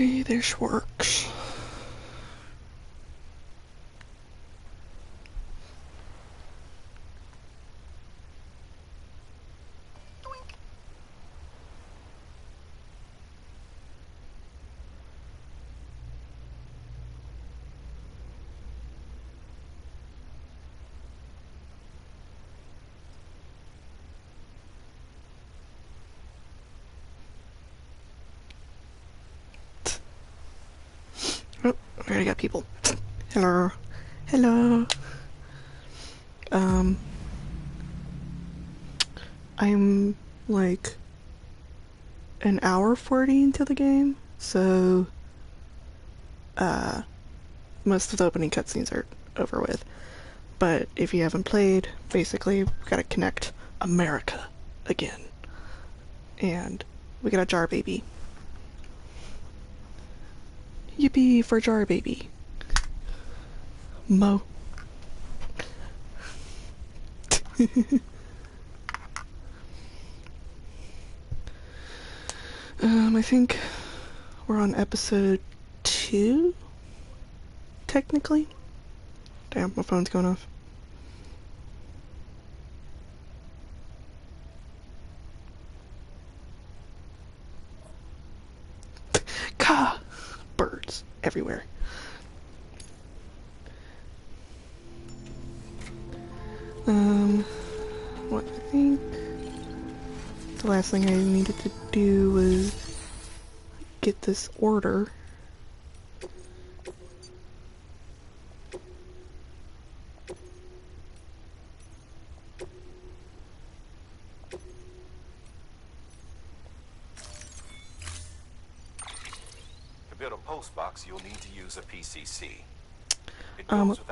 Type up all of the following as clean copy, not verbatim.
Hopefully this works. Oh, I already got people. Hello. Hello. I'm like an hour 40 into the game, so most of the opening cutscenes are over with. But if you haven't played, basically we gotta connect America again. And we got a jar baby. Yippee for jar baby. Mo. I think we're on episode 2, technically. Damn, my phone's going off. Ka! Birds everywhere. What I think the last thing I needed to do was get this order. To build a post box, you'll need to use a PCC.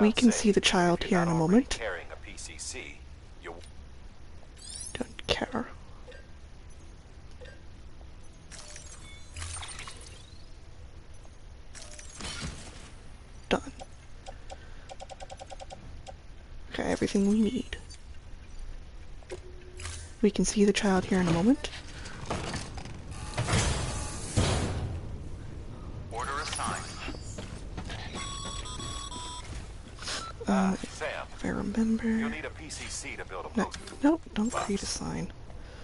We can see the child here in a moment. Carrying a PCC, you'll... Don't care. Done. Okay, everything we need. We can see the child here in a moment. Order assigned. Sam, If I remember... you'll need a PCC to build a No, post nope, don't box. create a sign.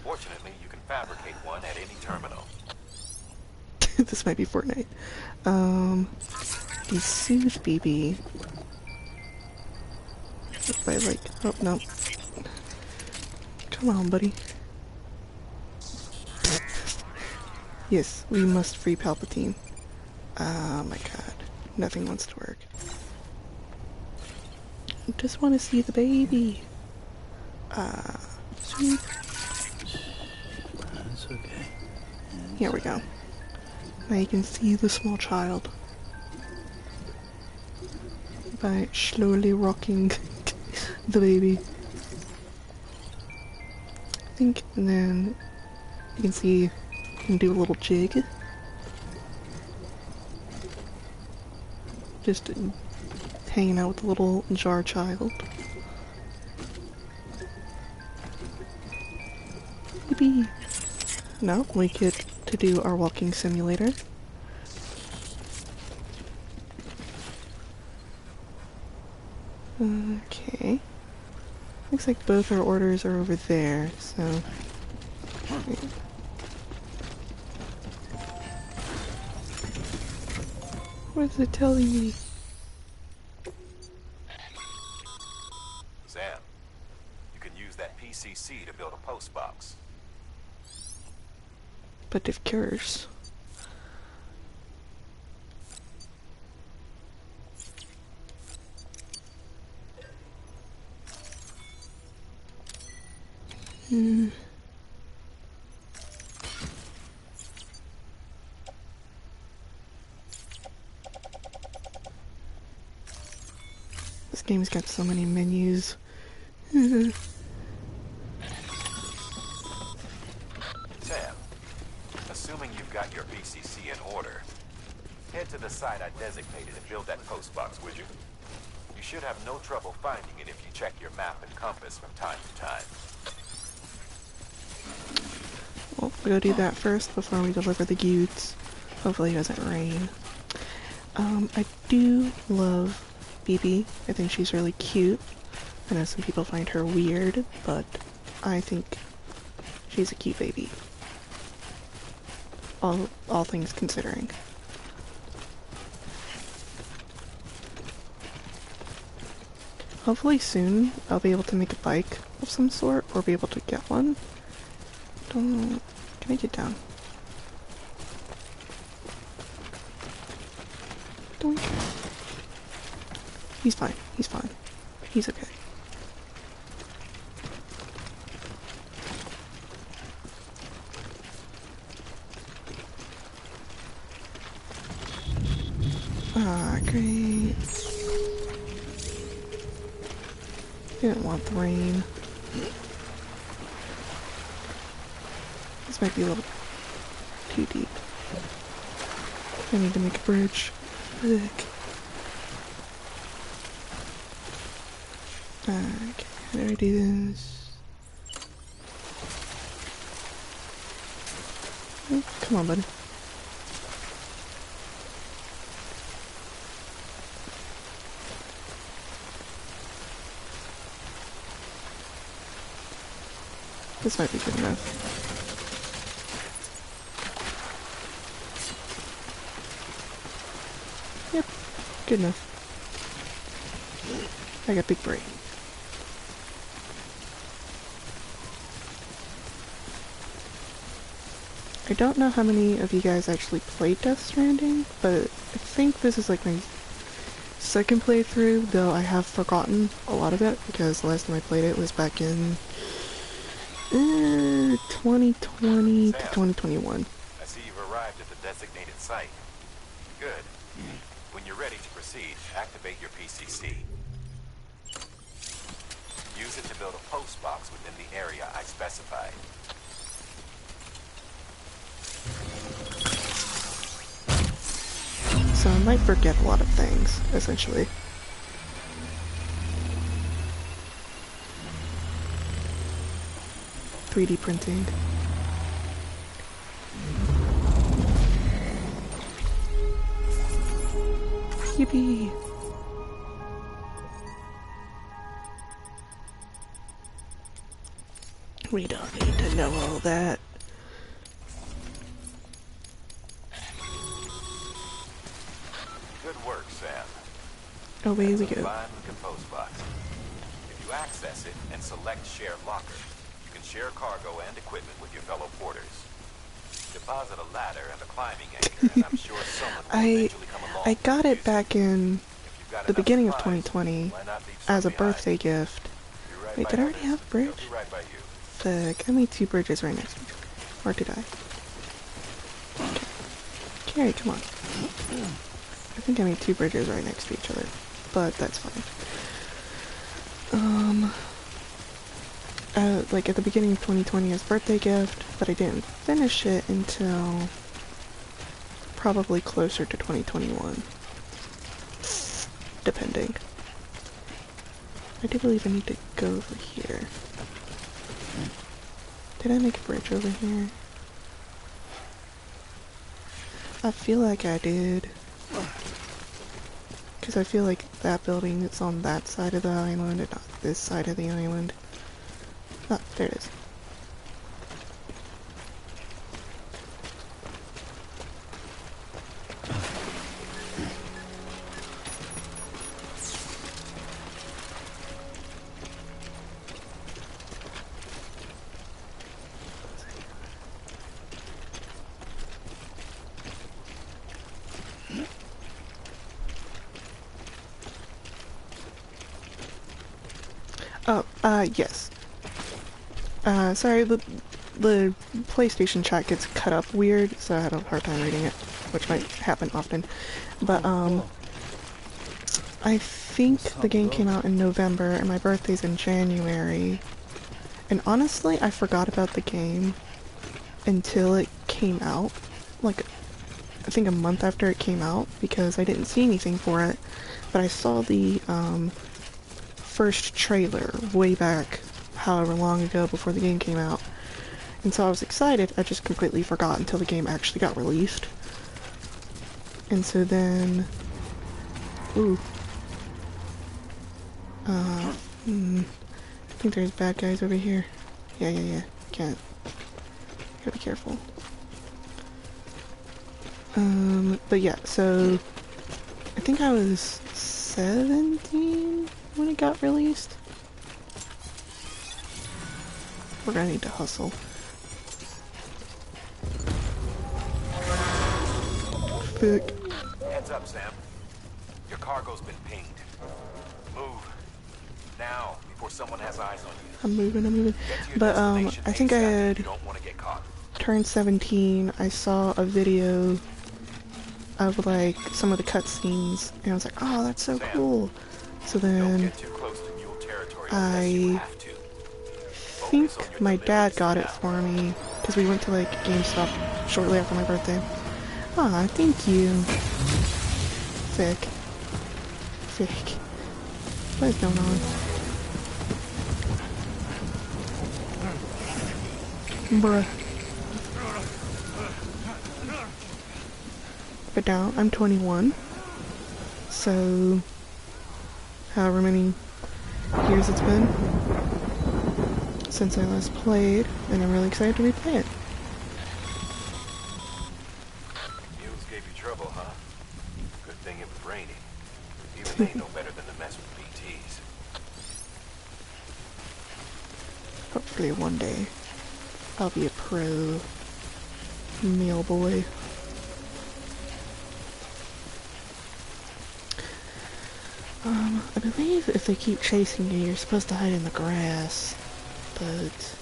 Fortunately, you can fabricate one at any terminal. This might be Fortnite. The Soothe BB. If I like... Oh, no. Come on, buddy. Yes, we must free Palpatine. Oh my god. Nothing wants to work. I just want to see the baby. Sweet. That's okay. Here we go. Now you can see the small child by slowly rocking the baby. I think, and then you can see you can do a little jig. Just hanging out with the little jar child. Yippee! Now we get to do our walking simulator. Okay. Looks like both our orders are over there, so... What is it telling me? Sam, you can use that PCC to build a post box. But if cures. This game's got so many menus. Sam, assuming you've got your PCC in order, head to the site I designated and build that post box, would you? You should have no trouble finding it if you check your map and compass from time to time. Well, we'll go do that first before we deliver the goods. Hopefully it doesn't rain. I do love BB. I think she's really cute. I know some people find her weird, but I think she's a cute baby. All things considering. Hopefully soon I'll be able to make a bike of some sort, or be able to get one. Don't know. Can I get down? Doink. He's fine. He's fine. He's okay. Ah, great. Didn't want the rain. This might be a little too deep. I need to make a bridge. Look. Okay, how do I do this? Oh, come on, buddy. This might be good enough. Yep, good enough. I got big brain. I don't know how many of you guys actually played Death Stranding, but I think this is like my second playthrough, though I have forgotten a lot of it because the last time I played it was back in 2020 to 2021. I see you've arrived at the designated site. Good. When you're ready to proceed, activate your PCC. Use it to build a post box within the area I specified. So I might forget a lot of things, essentially. .3D printing. Yippee! We don't need to know all that. Good work, Sam. Away we That's a go. fine-looking post box. If you access it and select Share Locker, you can share cargo and equipment with your fellow porters. Deposit a ladder and a climbing anchor, and I'm sure someone will eventually come along. I got it back in If you've got the enough beginning of supplies, 2020 why not leave as some a behind? birthday gift. Do right Wait, by did I already others, have a bridge? they'll do right by you. Fuck, I made 2 bridges right next to each other. Or did I? Okay, come on. I think I made 2 bridges right next to each other, but that's fine. Like at the beginning of 2020 as a birthday gift, but I didn't finish it until probably closer to 2021. Depending. I do believe I need to go over here. Did I make a bridge over here? I feel like I did. Because I feel like that building is on that side of the island and not this side of the island. Ah, there it is. Oh, yes. Sorry, the PlayStation chat gets cut up weird, so I had a hard time reading it, which might happen often. But, I think the game came out in November, and my birthday's in January. And honestly, I forgot about the game until it came out. Like, I think a month after it came out, because I didn't see anything for it. But I saw the, first trailer way back however long ago before the game came out, and so I was excited. I just completely forgot until the game actually got released. And so then, ooh, I think there's bad guys over here. Yeah. Can't. Gotta be careful. But yeah, so I think I was 17 when it got released. We're gonna need to hustle. Fuck. Heads up, Sam. Your cargo's been pinged. Move. Now, before someone has eyes on you. I'm moving. Get to your But, destination I think I ASAP if had you don't want to get caught. turned 17. I saw a video of, like, some of the cutscenes, and I was like, oh, that's so Sam, cool. So Don't then, get too close to mule territory unless you I have to. I think my dad got it for me, because we went to, like, GameStop shortly after my birthday. Aw, thank you. Sick. What is going on? Bruh. But now, I'm 21. So, however many years it's been since I last played, and I'm really excited to replay it. Mules gave you trouble, huh? Good thing it was raining. Even they know better than to mess with PTs. Hopefully one day, I'll be a pro meal boy. I believe if they keep chasing you, you're supposed to hide in the grass, but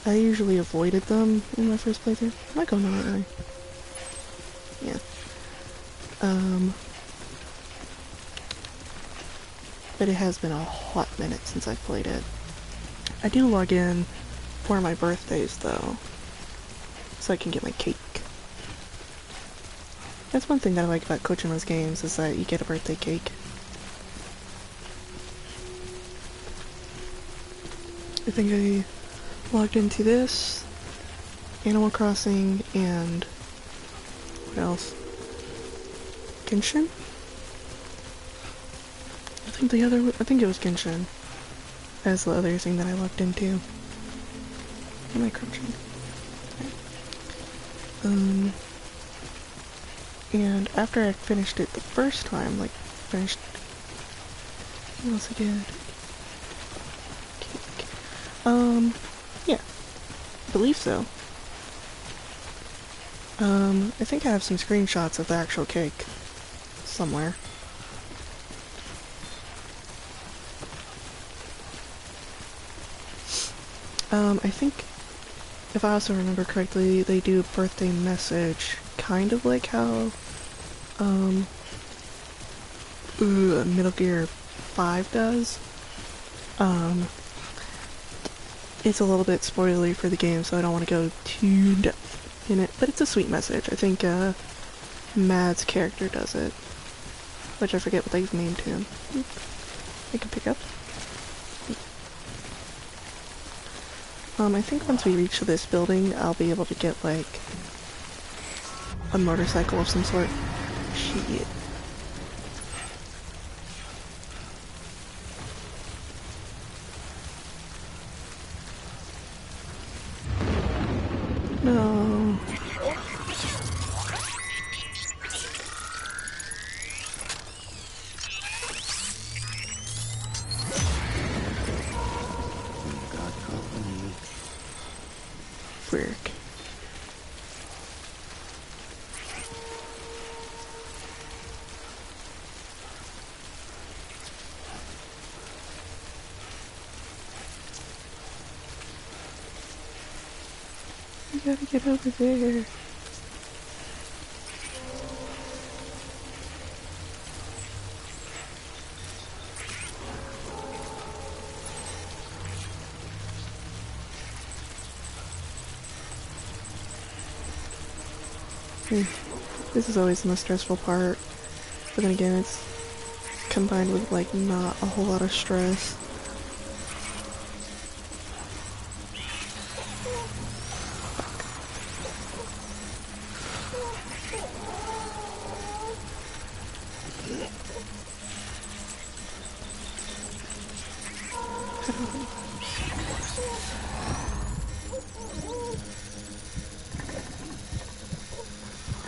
I usually avoided them in my first playthrough. I might go the right way. Yeah. But it has been a hot minute since I've played it. I do log in for my birthdays, though, so I can get my cake. That's one thing that I like about Kojima's games, is that you get a birthday cake. I think I logged into this, Animal Crossing, and what else? Genshin? I think it was Genshin as the other thing that I logged into. Am I crouching? Okay. And after I finished it the first time, like, what else I did? Yeah. I believe so. I think I have some screenshots of the actual cake somewhere. I think, if I also remember correctly, they do a birthday message, kind of like how, Metal Gear 5 does. It's a little bit spoilery for the game, so I don't want to go too depth in it, but it's a sweet message. I think, Mad's character does it, which I forget what they've named him. I can pick up. I think once we reach this building, I'll be able to get, like, a motorcycle of some sort. Shit. No. Frick. You gotta get over there. This is always the most stressful part, but then again, it's combined with, like, not a whole lot of stress.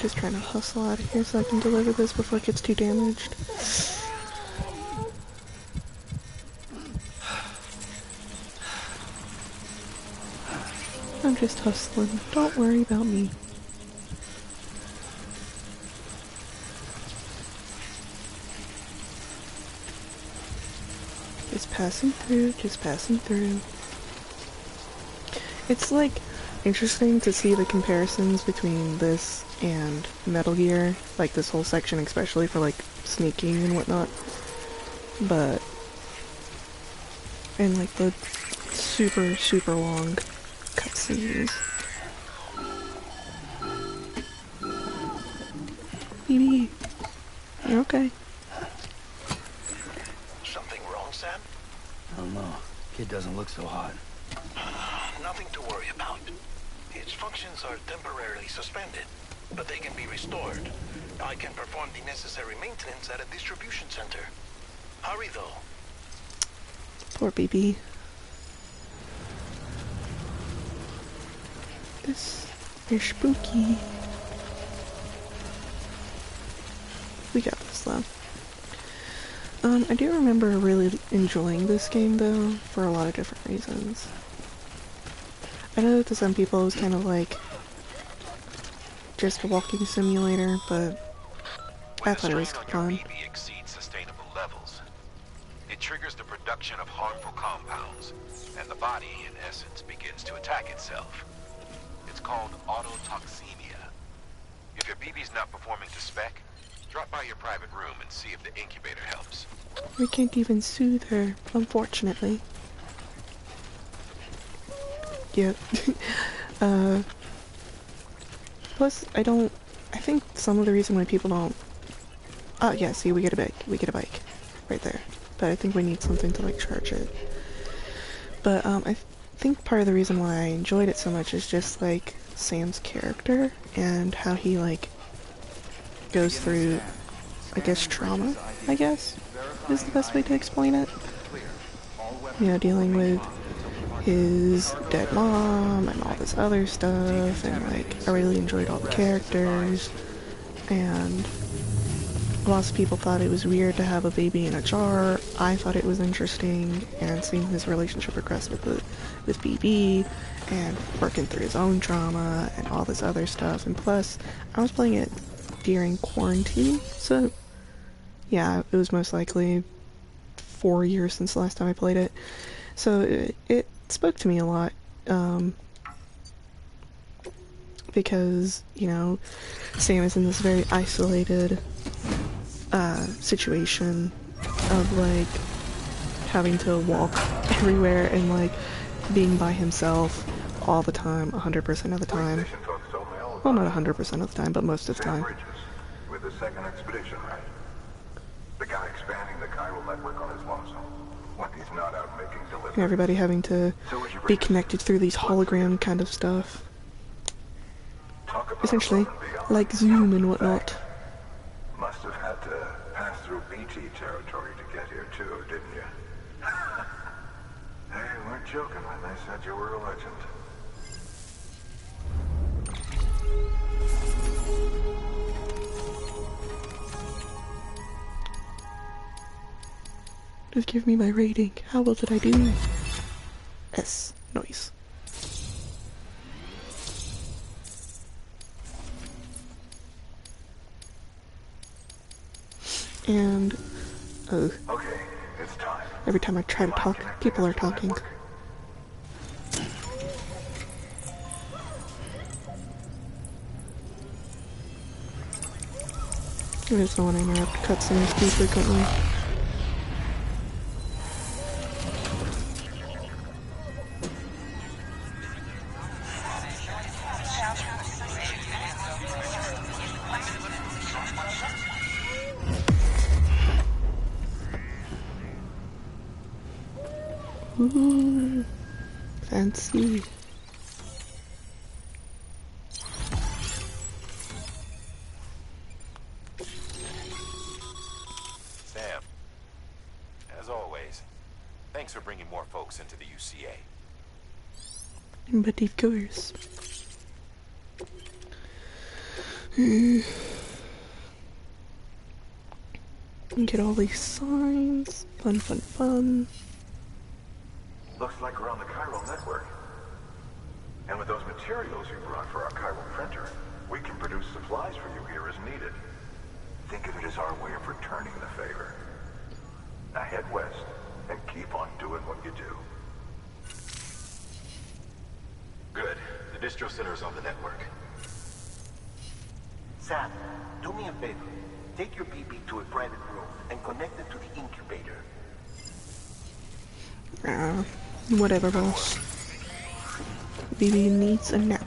Just trying to hustle out of here so I can deliver this before it gets too damaged. I'm just hustling. Don't worry about me. Just passing through, just passing through. It's like interesting to see the comparisons between this and Metal Gear, like this whole section, especially for like sneaking and whatnot. But and like the super long cutscenes. BB, you're okay. Something wrong, Sam? I don't know. Kid doesn't look so hot. Nothing to worry about. Its functions are temporarily suspended, but they can be restored. I can perform the necessary maintenance at a distribution center. Hurry, though. Poor BB. This is spooky. We got this though. I do remember really enjoying this game though, for a lot of different reasons. I know that to some people it was kind of like just a walking simulator, but I thought it was fun. When the strain on your BB exceeds sustainable levels, it triggers the production of harmful compounds, and the body, in essence, begins to attack itself. It's called autotoxemia. If your BB's not performing to spec, drop by your private room and see if the incubator helps. We can't even soothe her, unfortunately. Yep. Plus, I think some of the reason why people don't... Oh, yeah, see, we get a bike. We get a bike. Right there. But I think we need something to, like, charge it. But, I think part of the reason why I enjoyed it so much is just, like, Sam's character and how he, like, goes through, I guess, trauma, I guess, is the best way to explain it. You know, dealing with his dead mom and all this other stuff, and like I really enjoyed all the characters, and lots of people thought it was weird to have a baby in a jar. I thought it was interesting, and seeing his relationship progress with BB and working through his own trauma and all this other stuff. And plus I was playing it during quarantine, so yeah, it was most likely 4 years since the last time I played it, so it spoke to me a lot, because, you know, Sam is in this very isolated situation of like having to walk everywhere and like being by himself all the time, 100% of the time. Well, not 100% of the time, but most of the time. With the second expedition, right? The guy expanding the chiral network on his lonesome. When he's not out making deliveries. And everybody having to be connected through these hologram kind of stuff. Essentially, like Zoom and whatnot. Must have had to pass through BT territory to get here too, didn't you? They weren't joking when they said you were a legend. Just give me my rating. How well did I do? S. Noise. And, Okay, it's time. every time I try to talk, people are talking. I just don't want to interrupt cutscenes too frequently. Ooh, fancy. Sam, as always, thanks for bringing more folks into the UCA. But of course. Get all these signs. Fun, fun, fun. Looks like we're on the chiral network. And with those materials you brought for our chiral printer, we can produce supplies for you here as needed. Think of it as our way of returning the favor. Now head west and keep on doing what you do. Good. The distro center is on the network. Sam, do me a favor. Take your BB to a private room and connect it to the incubator. Whatever, boss. BB needs a nap.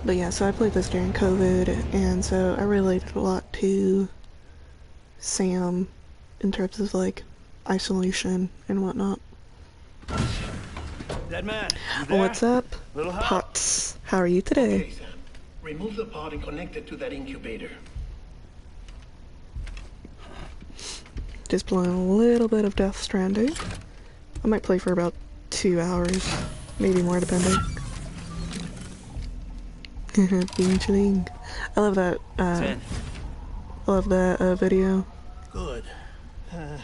But yeah, so I played this during COVID, and so I related a lot to Sam in terms of like isolation and whatnot. Dead man, you there? What's up, Little help? Potts? How are you today? Okay, Sam. Remove the pod and connect it to that incubator. Just playing a little bit of Death Stranding. I might play for about 2 hours, maybe more depending. Bing chilling. I love that, video. Good. A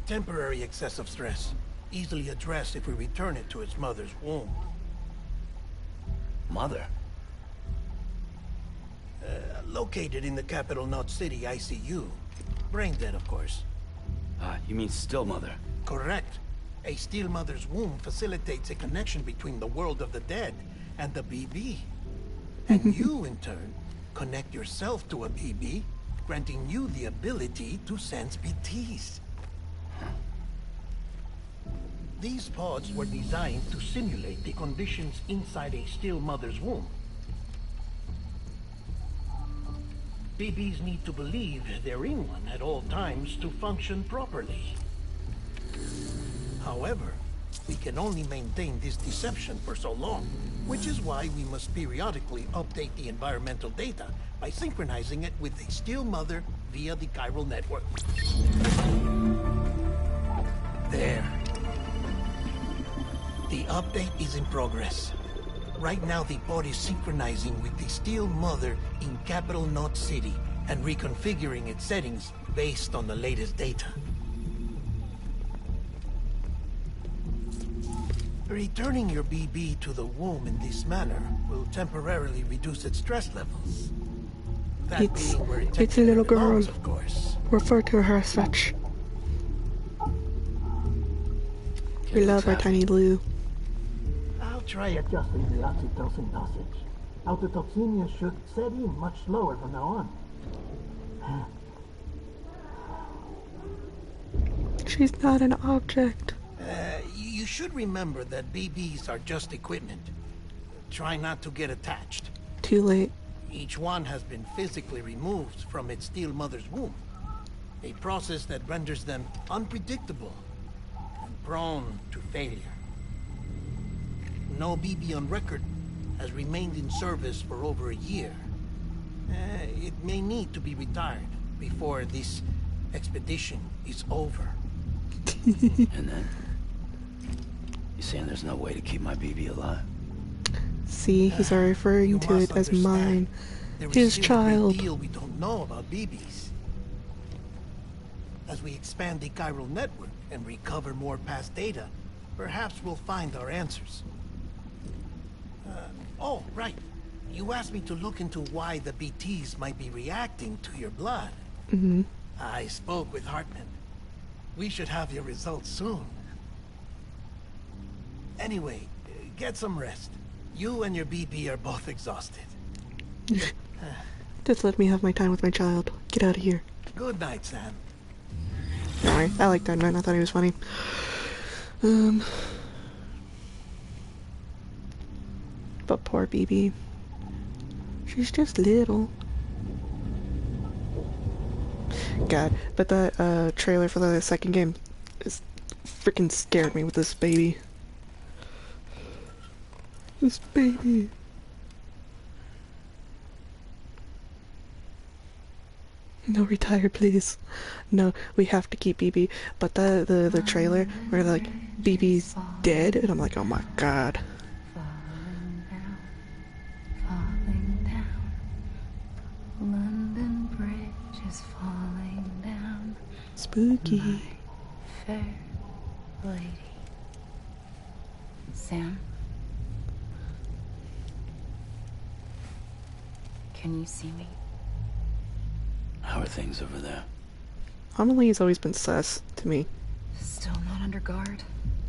temporary excess of stress. Easily addressed if we return it to its mother's womb. Mother? Located in the capital Knot City ICU. Brain dead, of course. You mean still mother? Correct. A still mother's womb facilitates a connection between the world of the dead and the BB. And you, in turn, connect yourself to a BB, granting you the ability to sense BTs. These pods were designed to simulate the conditions inside a still mother's womb. BBs need to believe they're in one at all times to function properly. However, we can only maintain this deception for so long, which is why we must periodically update the environmental data by synchronizing it with a still mother via the chiral network. There. The update is in progress. Right now, the pod is synchronizing with the still mother in capital Knot City and reconfiguring its settings based on the latest data. Returning your BB to the womb in this manner will temporarily reduce its stress levels. That It's being where it a little girl. belongs, of course. Refer to her as such. We love our tiny blue. I'll try adjusting the oxytocin dosage. Autotoxemia should set in much slower from now on. She's not an object. You should remember that BBs are just equipment. Try not to get attached. Too late. Each one has been physically removed from its still mother's womb. A process that renders them unpredictable and prone to failure. No BB on record has remained in service for over a year. It may need to be retired before this expedition is over. And then? You saying there's no way to keep my BB alive? See, he's already referring You to must it as understand, mine. there is His still a child. great deal we don't know about BBs. As we expand the chiral network and recover more past data, perhaps we'll find our answers. Oh, right. You asked me to look into why the BTs might be reacting to your blood. Mm-hmm. I spoke with Hartman. We should have your results soon. Anyway, get some rest. You and your BB are both exhausted. Just let me have my time with my child. Get out of here. Good night, Sam. Sorry, I like that man. I thought he was funny. But poor BB. She's just little. God, but that trailer for the second game is freaking scared me with this baby. This baby. No, retire, please. No, we have to keep BB. But the trailer where like BB's dead, and I'm like, oh my god. Falling down, falling down. London Bridge is falling down. Spooky. My fair lady. Sam? Can you see me? How are things over there? Amelie's always been sus to me. Still not under guard.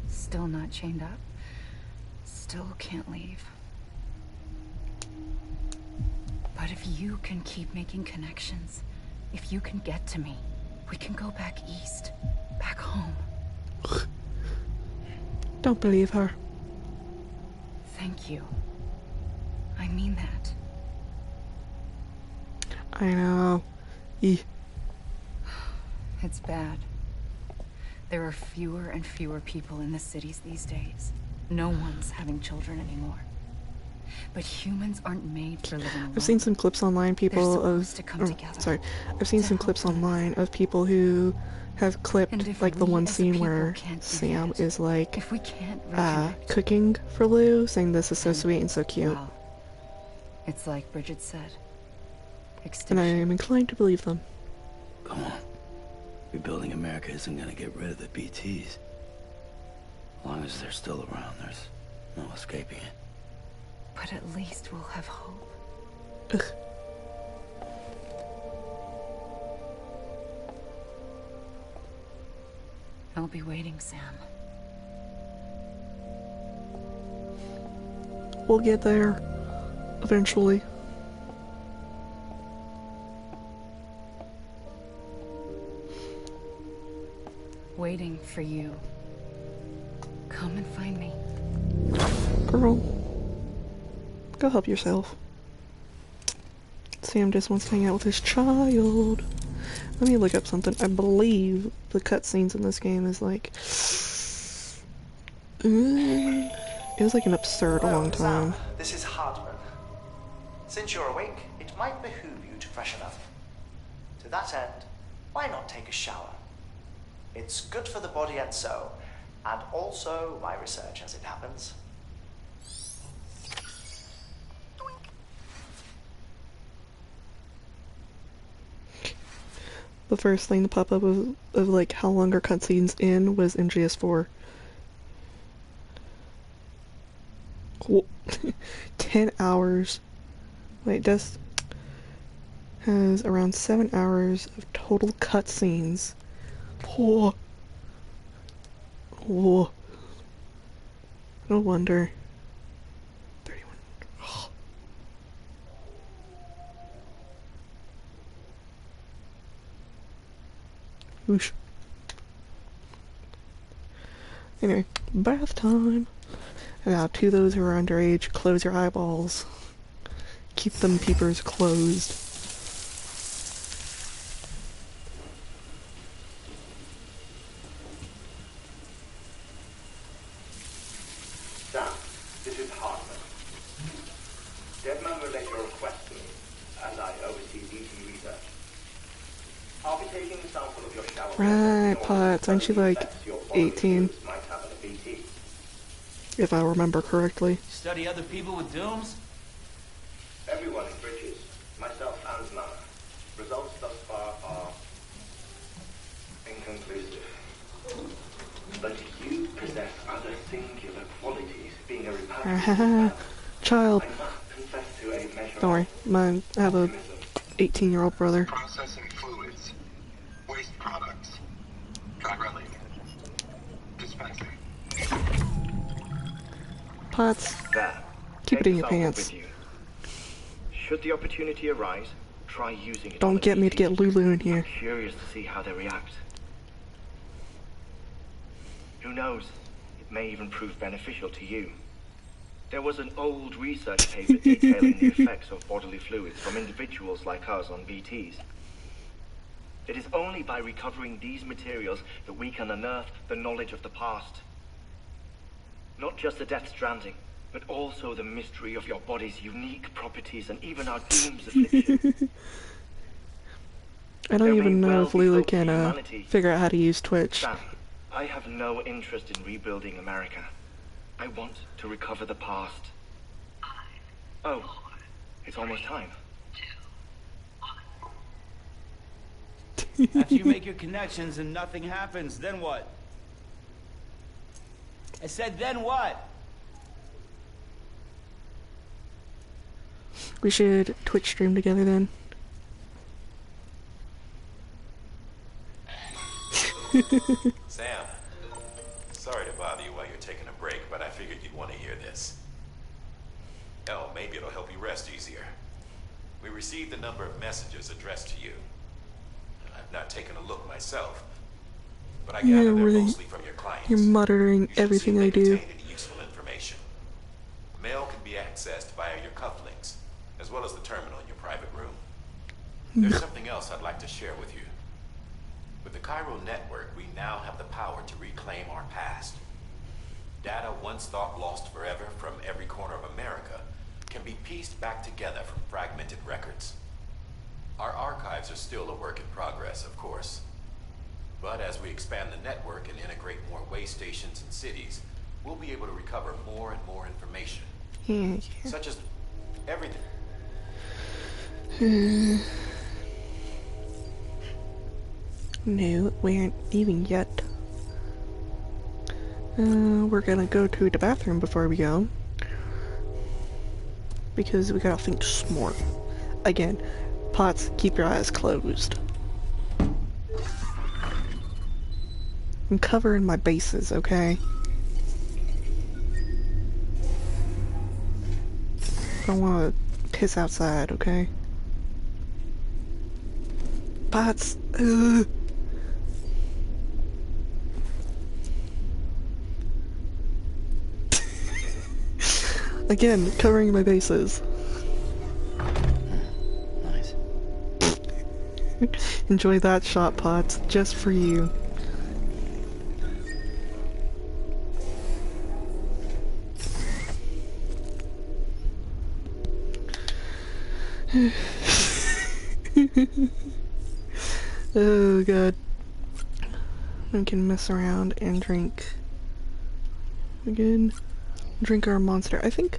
Still not chained up. Still can't leave. But if you can keep making connections, if you can get to me, we can go back east. Back home. Don't believe her. Thank you. I mean that. I know. Eeh. It's bad. There are fewer and fewer people in the cities these days. No one's having children anymore. But humans aren't made for living alone. I've seen some clips online, people They're of... supposed to come together sorry. I've seen to some help clips one online another. of people who have And clipped, if like, the we one as a scene people where can't do Sam that, is, like, if we can't reconnect, cooking for Lou, saying this is so then, sweet and so cute. well, it's like Bridget said. And I Extinction. am inclined to believe them. Come on. Rebuilding America isn't gonna get rid of the BTs. As long as they're still around, there's no escaping it. But at least we'll have hope. Ugh. I'll be waiting, Sam. We'll get there. Eventually. Waiting for you. Come and find me. Girl. Go help yourself. Sam just wants to hang out with his child. Let me look up something. I believe the cutscenes in this game is like... it was like an absurd long time. Sam, this is Hartman. Since you're awake, it might behoove you to freshen up. To that end, why not take a shower? It's good for the body and soul, and also my research as it happens. The first thing to pop up of like how long are cutscenes in was MGS4. Cool. 10 hours. Wait, Dust has around 7 hours of total cutscenes. Oh. Oh. No wonder. 31. Oh. Whoosh. Anyway, bath time. And now, to those who are underage, close your eyeballs. Keep them peepers closed. Sam, this is Hartman. Deadman relayed your request to me, and I oversee DT research. I'll be taking a sample of your shower. Right, Potts, aren't you like 18? Might have an BT. If I remember correctly. Study other people with dooms? Everyone in Bridges, myself and Mama. Results thus far are inconclusive. But you possess other singular qualities, being a repatriated Child. I must confess to a measure Don't worry, I have a of 18-year-old brother. Processing fluids. Waste products. Try running. Dispensing. Potts, There. keep it Take in the your sample pants. with you. Should the opportunity arise, try using it. Don't get me to get Lulu in here. I'm curious to see how they react. Who knows? It may even prove beneficial to you. There was an old research paper detailing the effects of bodily fluids from individuals like us on BTs. It is only by recovering these materials that we can unearth the knowledge of the past. Not just the Death Stranding, but also the mystery of your body's unique properties and even our doom's affliction. I don't There even may know well if be Lulu hope for can humanity. figure out how to use Twitch. Sam, I have no interest in rebuilding America. I want to recover the past. Oh, it's almost time. After you make your connections and nothing happens, then what? I said, then what? We should Twitch stream together then. Sam, sorry to bother you while you're taking a break, but I figured you'd want to hear this. Oh, maybe it'll help you rest easier. We received a number of messages addressed to you. I've not taken a look myself, but I gather they're mostly from your clients. You're monitoring You should everything see I if they do. contain any useful information. Mail can be accessed via your cufflinks, as well as the terminal in your private room. There's something else I'd like to share with you. With the Chiral network, we now have the power to reclaim our past. Data once thought lost forever from every corner of America can be pieced back together from fragmented records. Our archives are still a work in progress, of course. But as we expand the network and integrate more way stations and cities, we'll be able to recover more and more information. Such as everything. No, we aren't leaving yet. We're gonna go to the bathroom before we go. Because we gotta think smart. Again, Pots, keep your eyes closed. I'm covering my bases, okay? I don't wanna piss outside, okay? Pots, Again, covering my bases. Nice. Enjoy that shot, Pots, just for you. Oh god. We can mess around and drink. Again. Drink our monster. I think,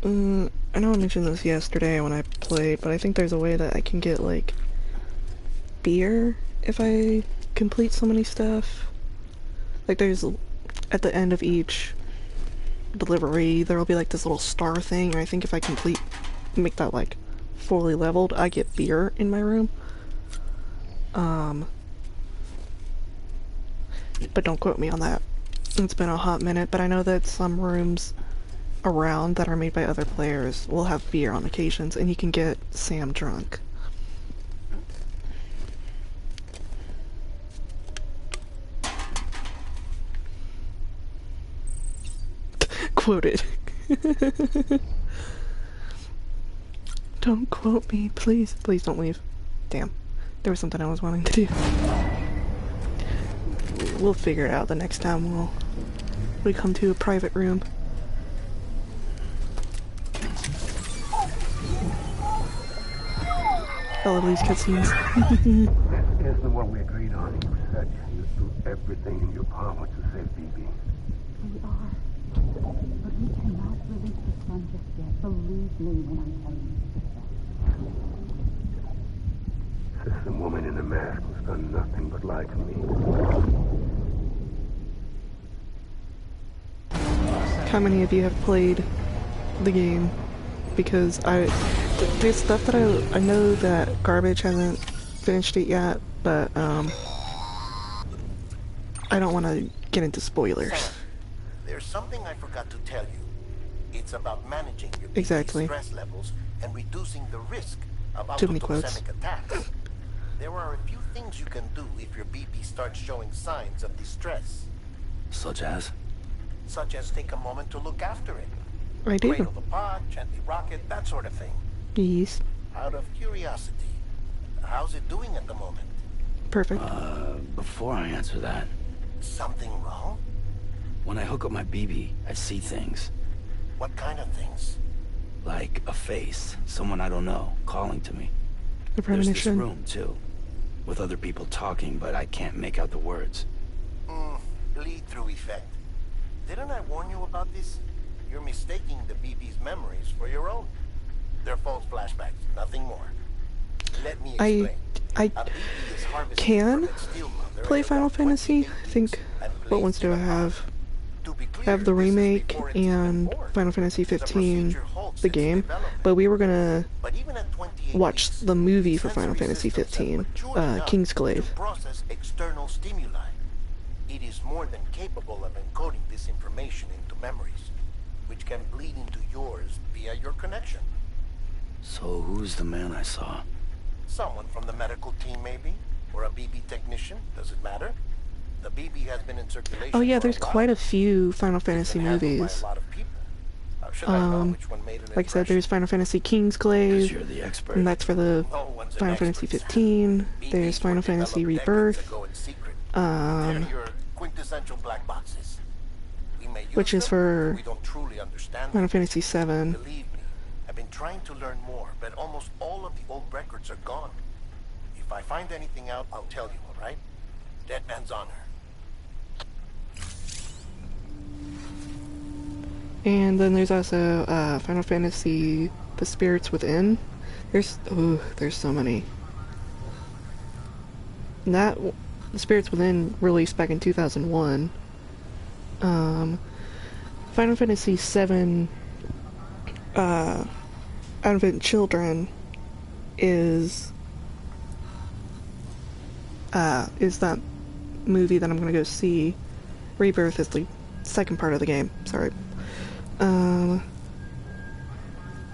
I know I mentioned this yesterday when I played, but I think there's a way that I can get, like, beer if I complete so many stuff. Like, there's, at the end of each delivery, there'll be, like, this little star thing, and I think if I make that, like, fully leveled, I get beer in my room. But don't quote me on that. It's been a hot minute, but I know that some rooms around that are made by other players will have beer on occasions, and you can get Sam drunk. Quoted. Don't quote me, please. Please don't leave. Damn. There was something I was wanting to do. We'll figure it out the next time we come to a private room. I love these cutscenes. This isn't what we agreed on. You said you'd do everything in your power to save BB. We are. But we cannot release the sun just yet. Believe me when I tell you. This woman in the mask has done nothing but lie to me. How many of you have played the game? Because there's stuff that I know that Garbage hasn't finished it yet, but I don't want to get into spoilers. Sam, there's something I forgot to tell you. It's about managing your Exactly. stress levels and reducing the risk of Too many quotes. autosemic attacks. There are a few things you can do if your BP starts showing signs of distress. Such as? Such as take a moment to look after it. I do. Cradle the pot, gently rock it, that sort of thing. Yes. Out of curiosity, how's it doing at the moment? Perfect. Before I answer that, Something wrong? when I hook up my BB, I see things. What kind of things? Like a face, someone I don't know, calling to me. The There's this premonition. room, too. with other people talking, but I can't make out the words. Bleed-through effect. Didn't I warn you about this? You're mistaking the BB's memories for your own. They're false flashbacks, nothing more. Let me explain. I can play Final Fantasy. I think, what ones do I have? I have the remake and Final Fantasy 15, the game, but we were gonna watch the movie for Final Fantasy 15, Kingsglaive. External stimuli. It is more than capable of encoding this information into memories, which can bleed into yours via your connection. So who's the man I saw? Someone from the medical team, maybe? Or a BB technician? Does it matter? The BB has been in circulation. Oh yeah, there's quite a few Final Fantasy movies. Like I said, there's Final Fantasy Kingsglaive, and that's for the Final Fantasy 15. There's Final Fantasy Rebirth, which is for Final Fantasy 7. Believe me, I've been trying to learn more, but almost all of the old records are gone. If I find anything out, I'll tell you, all right? Dead man's honor. And then there's also Final Fantasy The Spirits Within. There's so many. That The Spirits Within released back in 2001. Final Fantasy VII Advent Children is that movie that I'm gonna go see. Rebirth is the second part of the game. Sorry.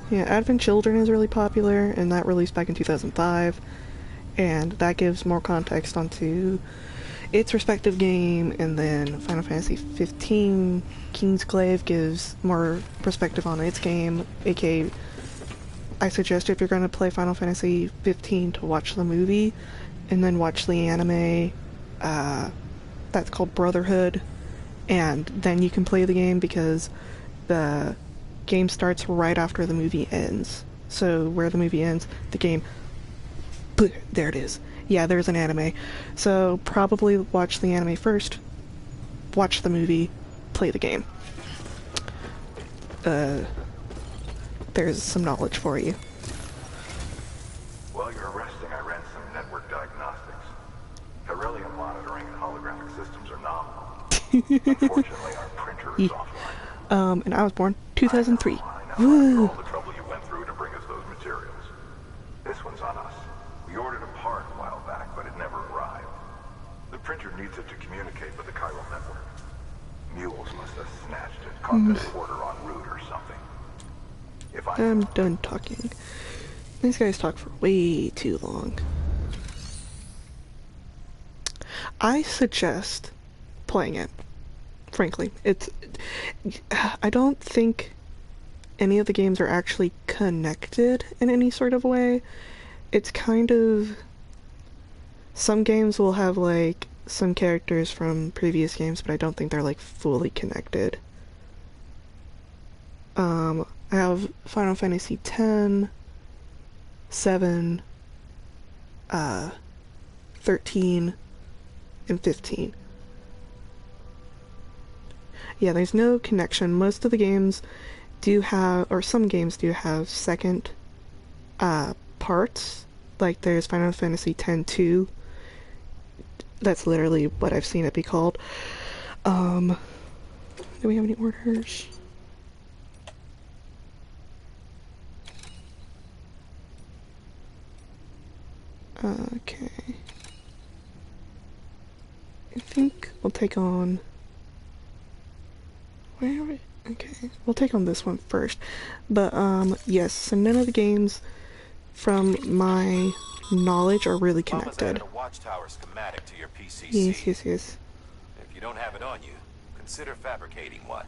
Yeah, Advent Children is really popular, and that released back in 2005, and that gives more context onto its respective game, and then Final Fantasy 15 Kingsglaive gives more perspective on its game, aka I suggest if you're going to play Final Fantasy 15 to watch the movie, and then watch the anime, that's called Brotherhood, and then you can play the game because the game starts right after the movie ends. So where the movie ends, the game, there it is. Yeah, there's an anime. So probably watch the anime first, watch the movie, play the game. There's some knowledge for you. While you're resting, I ran some network diagnostics. Beryllium monitoring and holographic systems are nominal. Unfortunately, our printer is offline. And I was born 2003. Woo! All the trouble you went through to bring us those materials. This one's on us. We ordered a part a while back, but it never arrived. The printer needs it to communicate with the chiral network. Mules must have snatched it, caught this order en route or something. I'm done talking. These guys talk for way too long. I suggest playing it. Frankly, I don't think any of the games are actually connected in any sort of way. It's kind of... Some games will have, like, some characters from previous games, but I don't think they're, like, fully connected. I have Final Fantasy X, 7, 13, and 15. Yeah, there's no connection. Most of the games do have, or some games do have second parts. Like there's Final Fantasy X-2. That's literally what I've seen it be called. Do we have any orders? Okay. I think we'll take on... Where are we? Okay, we'll take on this one first. But, yes, so none of the games, from my knowledge, are really connected. A watchtower schematic to your PCC. Yes. If you don't have it on you, consider fabricating one.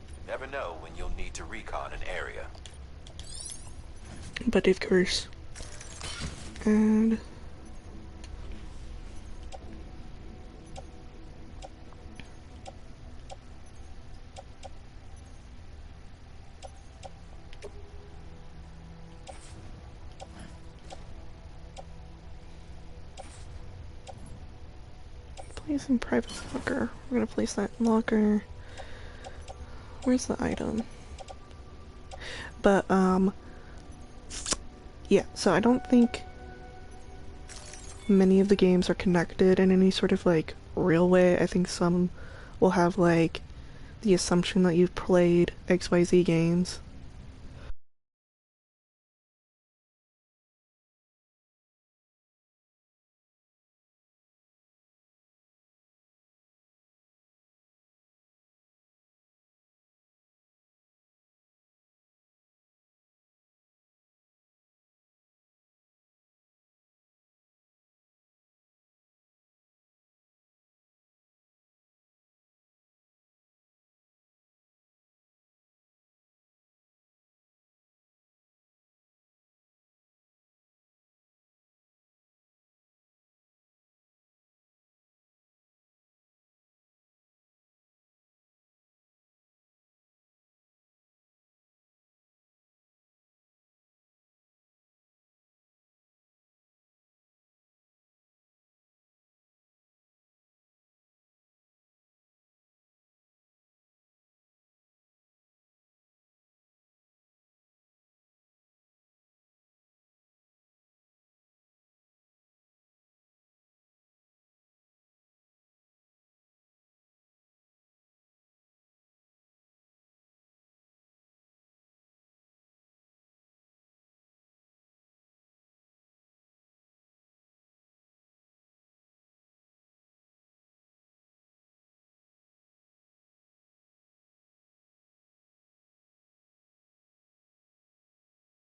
You never know when you'll need to recon an area. But of course. And... Place in private locker. We're gonna place that in locker. Where's the item? But, yeah, so I don't think many of the games are connected in any sort of, like, real way. I think some will have, like, the assumption that you've played XYZ games,